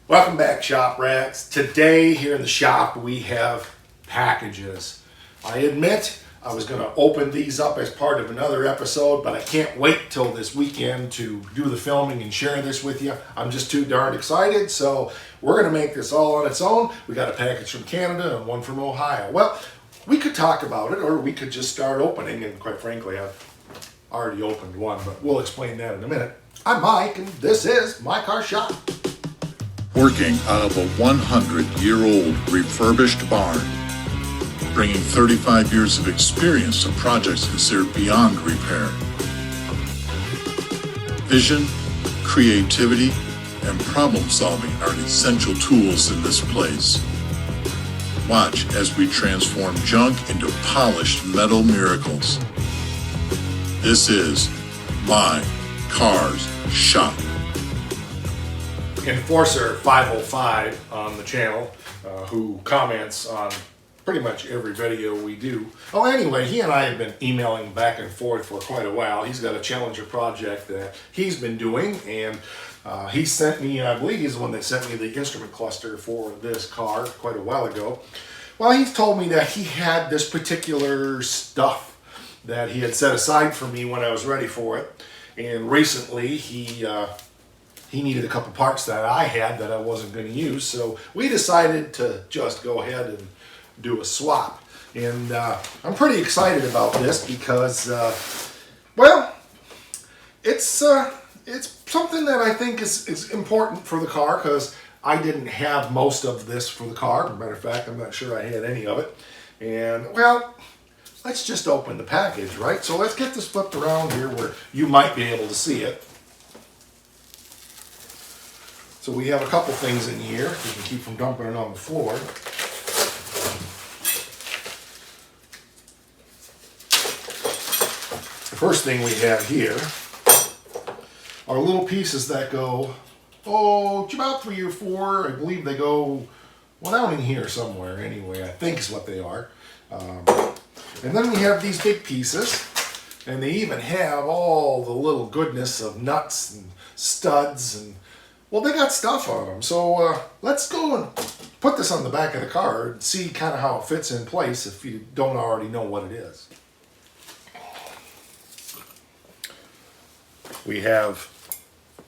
Welcome back, shop rats. Today here in the shop we have packages. I admit I was going to open these up as part of another episode, but I can't wait till this weekend to do the filming and share this with you. I'm just too darn excited, so we're going to make this all on its own. We got a package from Canada and one from Ohio. Well, we could talk about it, or we could just start opening, and quite frankly I've already opened one, but we'll explain that in a minute. I'm Mike, and this is My Car Shop. Working out of a 100-year-old refurbished barn, bringing 35 years of experience to projects considered beyond repair. Vision, creativity, and problem solving are essential tools in this place. Watch as we transform junk into polished metal miracles. This is My Car's Shop. Enforcer 505 on the channel, who comments on pretty much every video we do. Oh, anyway, he and I have been emailing back and forth for quite a while. He's got a Challenger project that he's been doing, and he sent me, I believe he's the one that sent me the instrument cluster for this car quite a while ago. Well, he's told me that he had this particular stuff that he had set aside for me when I was ready for it, and recently he needed a couple parts that I had that I wasn't going to use, so we decided to just go ahead and do a swap. And I'm pretty excited about this because, well, it's something that I think is important for the car, because I didn't have most of this for the car. As a matter of fact, I'm not sure I had any of it. And, well, let's just open the package, right? So let's get this flipped around here where you might be able to see it. So we have a couple things in here. We can keep from dumping it on the floor. The first thing we have here are little pieces that go, about 3 or 4. I believe they go, down in here somewhere anyway, I think is what they are. And then we have these big pieces, and they even have all the little goodness of nuts and studs and, well, they got stuff on them. So let's go and put this on the back of the car and see kind of how it fits in place if you don't already know what it is. We have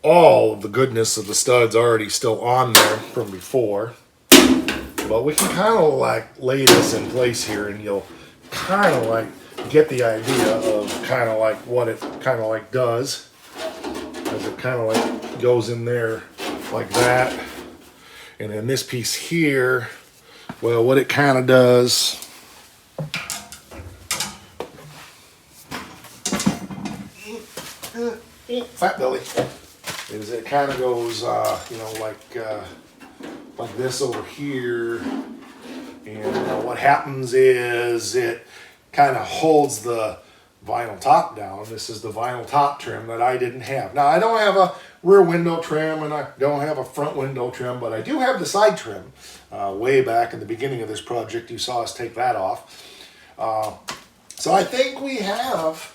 all of the goodness of the studs already still on there from before. But we can kind of like lay this in place here, and you'll kind of like get the idea of kind of like what it kind of like does. As it kind of like goes in there like that. And then this piece here, well, what it kind of does, fat belly, is it kind of goes, like this over here. And what happens is it kind of holds the vinyl top down. This is the vinyl top trim that I didn't have. Now, I don't have a rear window trim and I don't have a front window trim, but I do have the side trim. Way back in the beginning of this project, you saw us take that off. So I think we have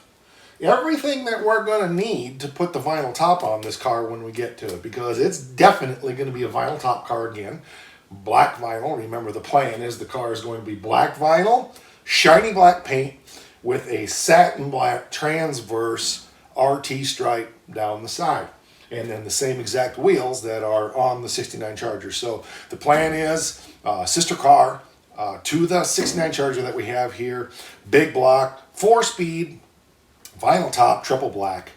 everything that we're going to need to put the vinyl top on this car when we get to it, because it's definitely going to be a vinyl top car again. Black vinyl. Remember, the plan is the car is going to be black vinyl, shiny black paint, with a satin black transverse RT stripe down the side. And then the same exact wheels that are on the 69 Charger. So the plan is sister car to the 69 Charger that we have here. Big block, 4-speed, vinyl top, triple black,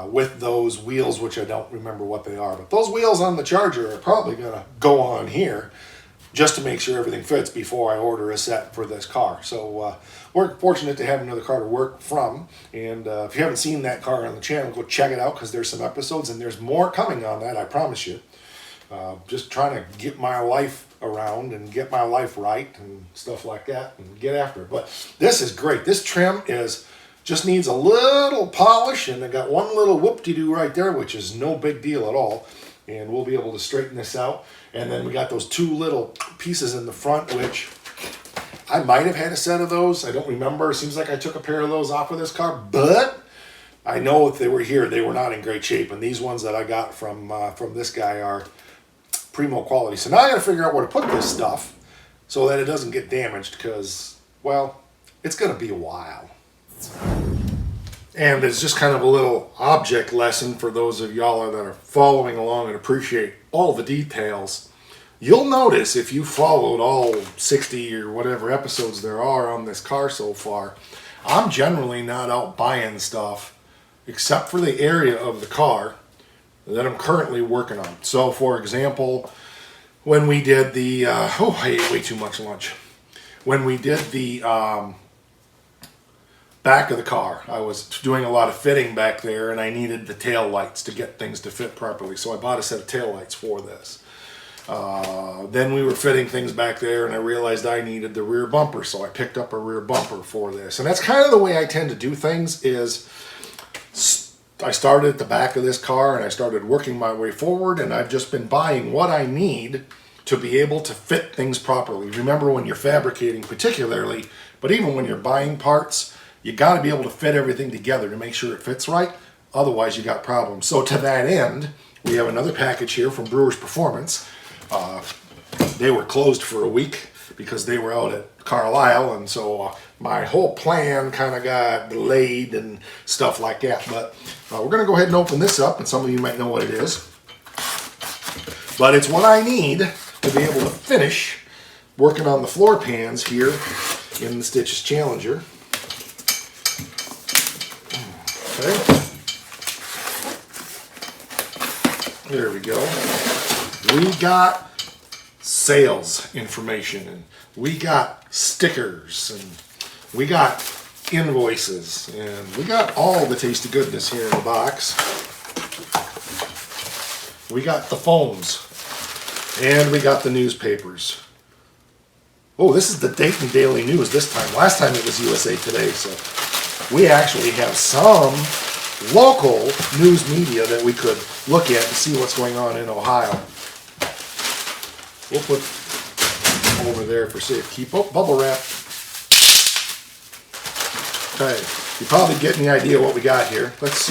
with those wheels, which I don't remember what they are. But those wheels on the Charger are probably going to go on here just to make sure everything fits before I order a set for this car. So we're fortunate to have another car to work from. And if you haven't seen that car on the channel, go check it out, because there's some episodes and there's more coming on that, I promise you. Just trying to get my life around and get my life right and stuff like that and get after it. But this is great. This trim just needs a little polish, and I got one little whoop-de-doo right there, which is no big deal at all. And we'll be able to straighten this out. And then we got those 2 little pieces in the front, which I might have had a set of those. I don't remember. It seems like I took a pair of those off of this car, but I know if they were here, they were not in great shape. And these ones that I got from this guy are primo quality. So now I got to figure out where to put this stuff so that it doesn't get damaged because, well, it's going to be a while. And it's just kind of a little object lesson for those of y'all that are following along and appreciate all the details. You'll notice if you followed all 60 or whatever episodes there are on this car so far, I'm generally not out buying stuff except for the area of the car that I'm currently working on. So for example, when we did the, I ate way too much lunch. When we did the back of the car, I was doing a lot of fitting back there and I needed the tail lights to get things to fit properly. So I bought a set of tail lights for this. Then we were fitting things back there and I realized I needed the rear bumper. So I picked up a rear bumper for this. And that's kind of the way I tend to do things is I started at the back of this car and I started working my way forward, and I've just been buying what I need to be able to fit things properly. Remember, when you're fabricating particularly, but even when you're buying parts, you got to be able to fit everything together to make sure it fits right. Otherwise, you got problems. So to that end, we have another package here from Brewers Performance. They were closed for a week because they were out at Carlisle, and so my whole plan kind of got delayed and stuff like that. But we're going to go ahead and open this up, and some of you might know what it is. But it's what I need to be able to finish working on the floor pans here in the Stitches Challenger. Okay. There we go. We got sales information, and we got stickers, and we got invoices, and we got all the tasty goodness here in the box. We got the phones, and we got the newspapers. Oh, this is the Dayton Daily News this time. Last time it was USA Today, so we actually have some local news media that we could look at to see what's going on in Ohio. We'll put over there for safekeep. Oh, bubble wrap. Okay, you're probably getting the idea what we got here. Let's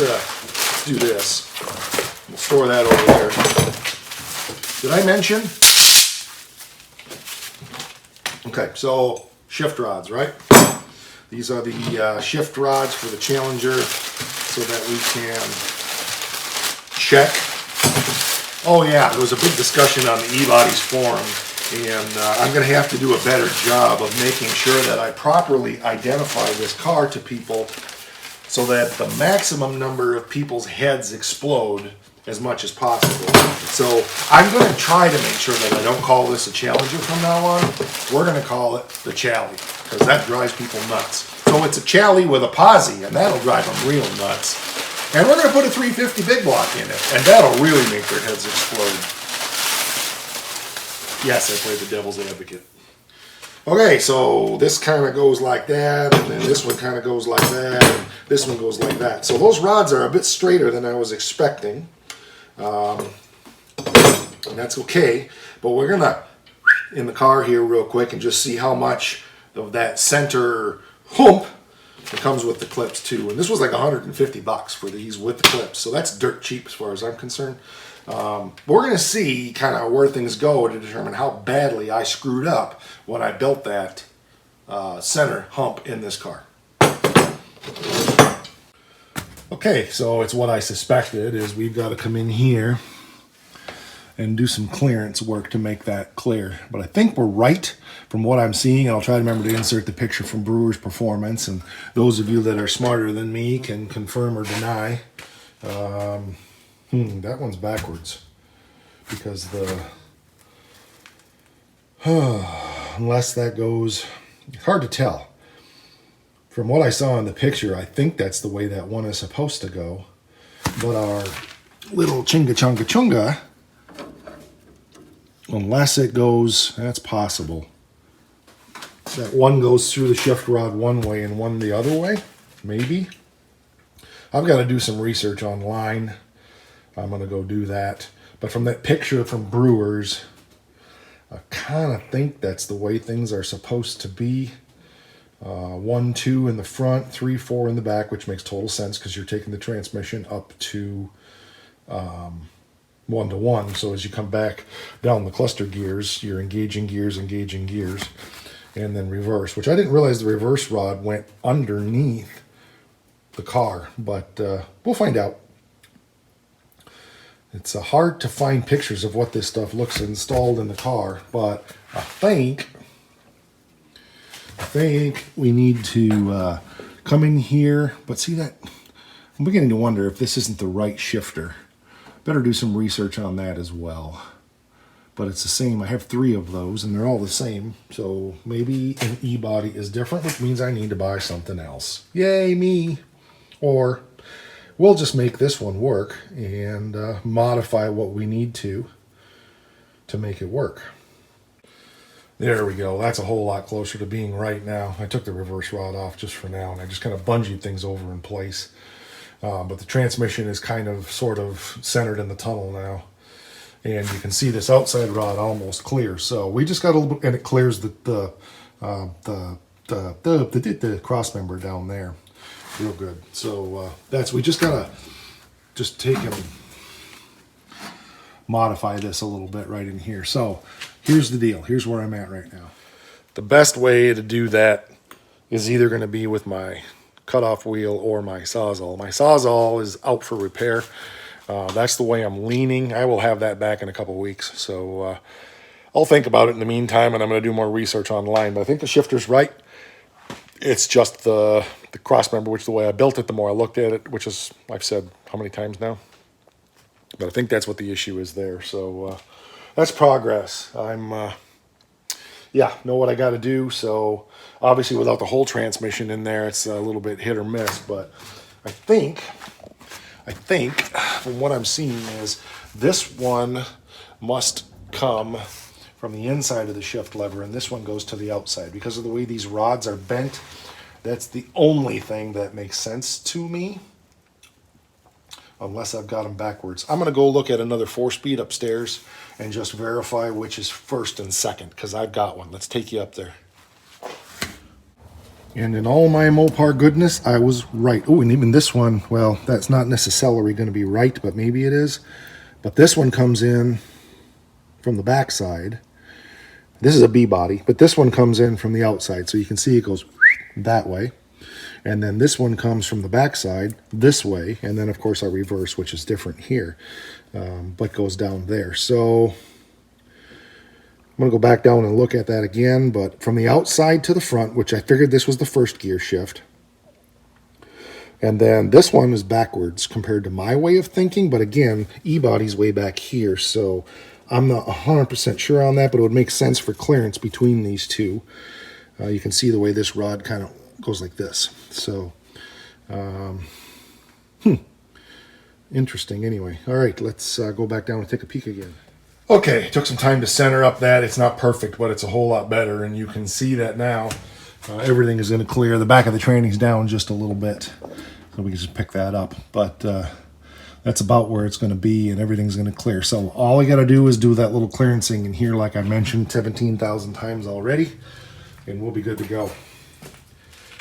do this. We'll store that over there. Did I mention? Okay, so shift rods, right? These are the shift rods for the Challenger so that we can check. Oh yeah, there was a big discussion on the E-Bodies forum, and I'm going to have to do a better job of making sure that I properly identify this car to people so that the maximum number of people's heads explode as much as possible. So I'm going to try to make sure that I don't call this a Challenger from now on. We're going to call it the Chally, because that drives people nuts. So it's a Chally with a posi, and that'll drive them real nuts. And we're going to put a 350 big block in it, and that'll really make their heads explode. Yes, I played the devil's advocate. Okay, so this kind of goes like that, and then this one kind of goes like that, and this one goes like that. So those rods are a bit straighter than I was expecting. And that's okay, but we're gonna in the car here real quick and just see how much of that center hump that comes with the clips too. And this was like $150 for these with the clips, so that's dirt cheap as far as I'm concerned. But we're gonna see kind of where things go to determine how badly I screwed up when I built that center hump in this car. Okay, so it's what I suspected, is we've got to come in here and do some clearance work to make that clear. But I think we're right from what I'm seeing, and I'll try to remember to insert the picture from Brewers Performance, and those of you that are smarter than me can confirm or deny. That one's backwards, because the... unless that goes... It's hard to tell. From what I saw in the picture, I think that's the way that one is supposed to go. But our little chinga chunga chunga, unless it goes, that's possible. That one goes through the shift rod one way and one the other way, maybe. I've got to do some research online. I'm going to go do that. But from that picture from Brewers, I kind of think that's the way things are supposed to be. 1, 2 in the front, 3, 4 in the back, which makes total sense because you're taking the transmission up to 1-to-1. So as you come back down the cluster gears, you're engaging gears, and then reverse, which I didn't realize the reverse rod went underneath the car, but we'll find out. It's hard to find pictures of what this stuff looks installed in the car, but I think we need to come in here. But see that, I'm beginning to wonder if this isn't the right shifter. Better do some research on that as well. But it's the same. I have 3 of those, and they're all the same. So maybe an E-body is different, which means I need to buy something else. Yay, me! Or we'll just make this one work and modify what we need to make it work. There we go. That's a whole lot closer to being right now. I took the reverse rod off just for now, and I just kind of bungeed things over in place. But the transmission is kind of sort of centered in the tunnel now. And you can see this outside rod almost clear. So we just got a little bit, and it clears the cross member down there. Real good. So we just gotta take and modify this a little bit right in here. So here's the deal. Here's where I'm at right now. The best way to do that is either going to be with my cutoff wheel or my Sawzall. My Sawzall is out for repair. That's the way I'm leaning. I will have that back in a couple weeks. So I'll think about it in the meantime, and I'm going to do more research online. But I think the shifter's right. It's just the cross member, which the way I built it, the more I looked at it, which is, I've said how many times now? But I think that's what the issue is there. So that's progress. I'm, know what I got to do. So obviously without the whole transmission in there, it's a little bit hit or miss. But I think from what I'm seeing is this one must come from the inside of the shift lever, and this one goes to the outside. Because of the way these rods are bent, that's the only thing that makes sense to me, unless I've got them backwards. I'm going to go look at another 4-speed upstairs and just verify which is first and second, because I've got one. Let's take you up there. And in all my Mopar goodness, I was right. Oh, and even this one, well, that's not necessarily going to be right, but maybe it is. But this one comes in from the backside. This is a B body, but this one comes in from the outside. So you can see it goes that way. And then this one comes from the backside this way. And then, of course, I reverse, which is different here, but goes down there. So I'm going to go back down and look at that again. But from the outside to the front, which I figured this was the first gear shift. And then this one is backwards compared to my way of thinking. But again, E-body's way back here. So I'm not 100% sure on that, but it would make sense for clearance between these two. You can see the way this rod kind of goes like this. So, interesting anyway. All right, let's go back down and take a peek again. Okay, took some time to center up that. It's not perfect, but it's a whole lot better, and you can see that now. Everything is going to clear. The back of the training's down just a little bit, so we can just pick that up. But that's about where it's going to be, and everything's going to clear. So all I got to do is do that little clearancing in here, like I mentioned 17,000 times already, and we'll be good to go.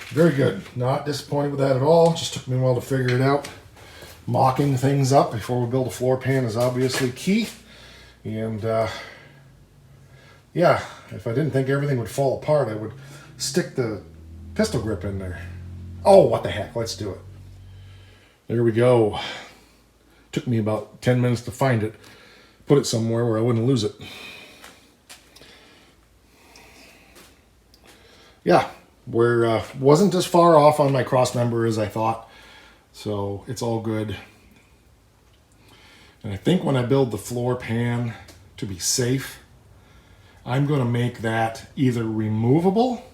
Very good. Not disappointed with that at all. Just took me a while to figure it out. Mocking things up before we build a floor pan is obviously key. And yeah, if I didn't think everything would fall apart, I would stick the pistol grip in there. Oh, what the heck. Let's do it. There we go. Took me about 10 minutes to find it. Put it somewhere where I wouldn't lose it. Yeah, wasn't as far off on my cross member as I thought. So it's all good. And I think when I build the floor pan, to be safe, I'm going to make that either removable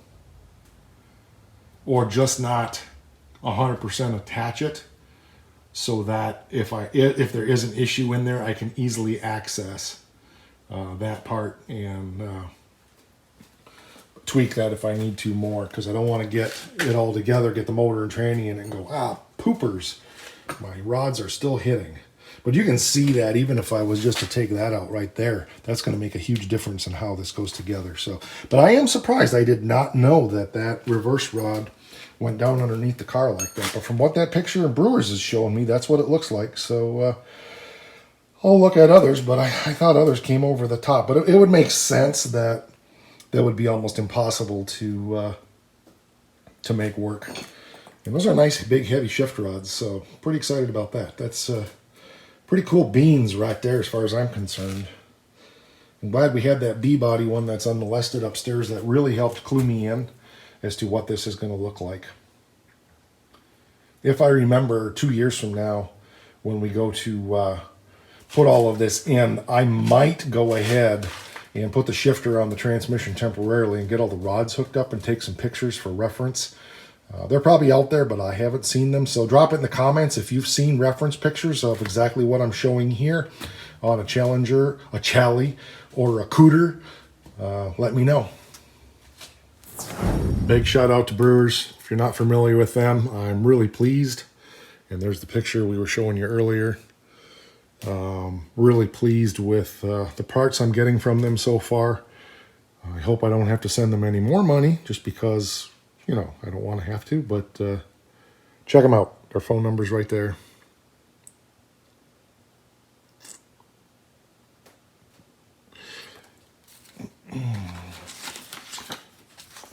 or just not 100% attach it, so that if there is an issue in there, I can easily access that part and tweak that if I need to more, because I don't want to get it all together, get the motor and tranny in it and go, poopers, my rods are still hitting. But you can see that even if I was just to take that out right there, that's going to make a huge difference in how this goes together. So, but I am surprised. I did not know that reverse rod went down underneath the car like that. But from what that picture of Brewers is showing me, that's what it looks like. So I'll look at others, but I thought others came over the top. But it would make sense that would be almost impossible to make work. And those are nice, big, heavy shift rods, so pretty excited about that. That's pretty cool beans right there as far as I'm concerned. I'm glad we had that B-body one that's unmolested upstairs. That really helped clue me in as to what this is going to look like. If I remember 2 years from now, when we go to put all of this in, I might go ahead and put the shifter on the transmission temporarily and get all the rods hooked up and take some pictures for reference. They're probably out there, but I haven't seen them. So drop it in the comments if you've seen reference pictures of exactly what I'm showing here on a Challenger, a Chally, or a Cooter. Let me know. Big shout out to Brewers. If you're not familiar with them, I'm really pleased. And there's the picture we were showing you earlier. Really pleased with the parts I'm getting from them so far. I hope I don't have to send them any more money just because, you know, I don't want to have to, but check them out. Their phone number's right there.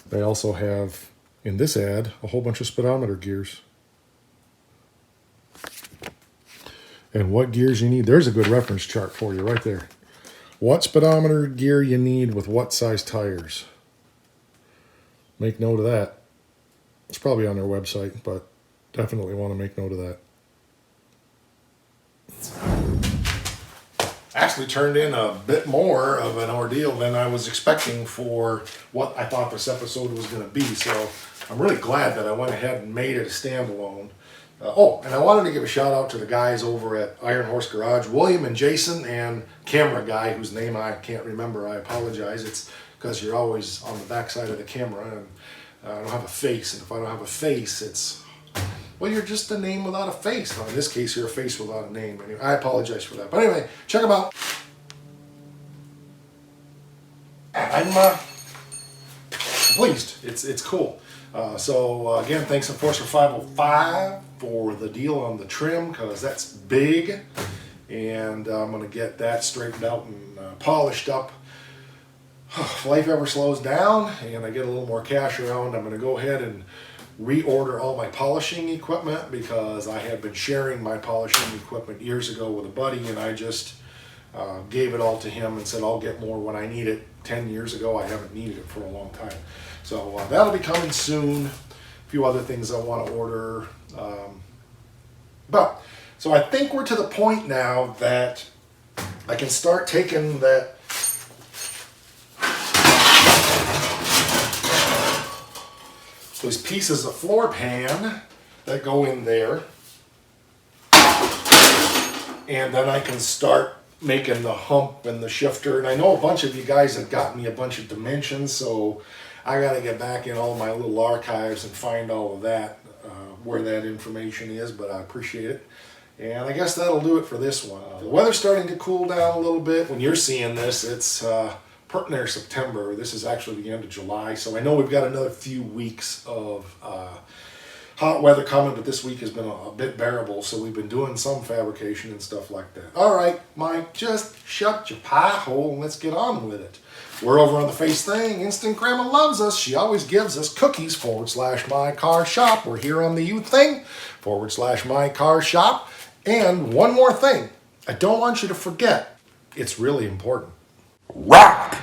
They also have, in this ad, a whole bunch of speedometer gears. And what gears you need, there's a good reference chart for you right there. What speedometer gear you need with what size tires. Make note of that. It's probably on their website, but definitely want to make note of that. Actually turned in a bit more of an ordeal than I was expecting for what I thought this episode was going to be. So I'm really glad that I went ahead and made it a standalone. And I wanted to give a shout out to the guys over at Iron Horse Garage, William and Jason, and camera guy whose name I can't remember. I apologize. It's because you're always on the back side of the camera, and I don't have a face. And if I don't have a face, it's, well, you're just a name without a face. Now, in this case, you're a face without a name. Anyway, I apologize for that. But anyway, check them out. I'm pleased. It's cool. Again, thanks to Forcer 505 for the deal on the trim, because that's big. And I'm going to get that straightened out and polished up. If life ever slows down and I get a little more cash around, I'm going to go ahead and reorder all my polishing equipment, because I had been sharing my polishing equipment years ago with a buddy, and I just gave it all to him and said I'll get more when I need it. 10 years ago, I haven't needed it for a long time. So that'll be coming soon. A few other things I want to order. So I think we're to the point now that I can start taking that those pieces of floor pan that go in there, and then I can start making the hump and the shifter. And I know a bunch of you guys have got me a bunch of dimensions, so I got to get back in all my little archives and find all of that, where that information is, but I appreciate it. And I guess that'll do it for this one. The weather's starting to cool down a little bit. When you're seeing this, it's pert near September. This is actually the end of July, so I know we've got another few weeks of hot weather coming, but this week has been a bit bearable, so we've been doing some fabrication and stuff like that. All right, Mike, just shut your pie hole and let's get on with it. We're over on the Face Thing. Instant Grandma loves us. She always gives us cookies /mycarshop. We're here on the You Thing /mycarshop. And one more thing. I don't want you to forget. It's really important. Rock!